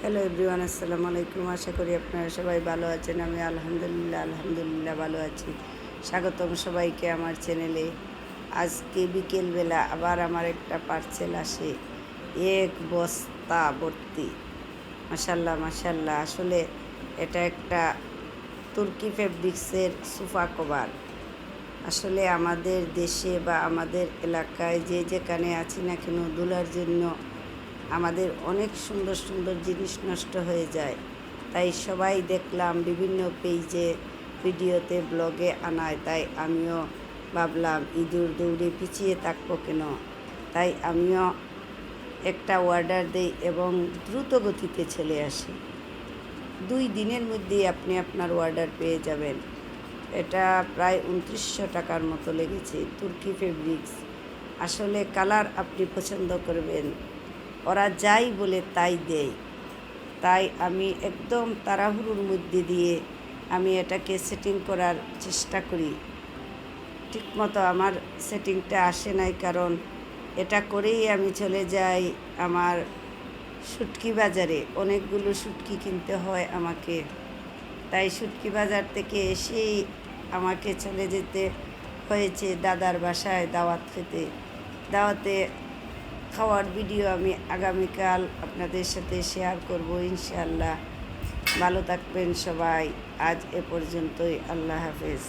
Hello everyone, আসসালামু আলাইকুম। আশা করি আপনারা সবাই ভালো আছেন। আমি আলহামদুলিল্লাহ ভালো আছি। স্বাগতম সবাইকে আমার চ্যানেলে। আজকে বিকেলবেলা আবার আমার একটা পার্সেল আসে, এক বস্তা ভর্তি। মাশাল্লাহ মাশাল্লাহ, আসলে এটা একটা তুর্কি ফেব্রিক্সের সোফা কভার। আসলে আমাদের দেশে বা আমাদের এলাকায় যে যেখানে আছি না কেন, ধুলার জন্য আমাদের অনেক সুন্দর সুন্দর জিনিস নষ্ট হয়ে যায়। তাই সবাই দেখলাম বিভিন্ন পেজে, ভিডিওতে, ব্লগে আনায়। তাই আমিও ভাবলাম ইঁদুর দৌড়ে পিছিয়ে থাকবো কেন, তাই আমিও একটা অর্ডার দিই এবং দ্রুত গতিতে চলে আসি। 2 দিনের মধ্যেই আপনি আপনার অর্ডার পেয়ে যাবেন। এটা প্রায় 2900 টাকার মতো লেগেছে। তুর্কি ফেব্রিক্স, আসলে কালার আপনি পছন্দ করবেন। ওরা যাই বলে তাই দেয়। তাই আমি একদম তাড়াহুড়োর মধ্যে দিয়ে আমি এটাকে সেটিং করার চেষ্টা করি। ঠিকমতো আমার সেটিংটা আসে নাই, কারণ এটা করেই আমি চলে যাই আমার শুটকি বাজারে। অনেকগুলো শুটকি কিনতে হয় আমাকে। তাই শুটকি বাজার থেকে এসেই আমাকে চলে যেতে হয়েছে দাদার বাসায় দাওয়াত খেতে। দাওয়াতে খাওয়ার ভিডিও আমি আগামীকাল আপনাদের সাথে শেয়ার করব ইনশাআল্লাহ। ভালো থাকবেন সবাই। আজ এ পর্যন্তই। আল্লাহ হাফেজ।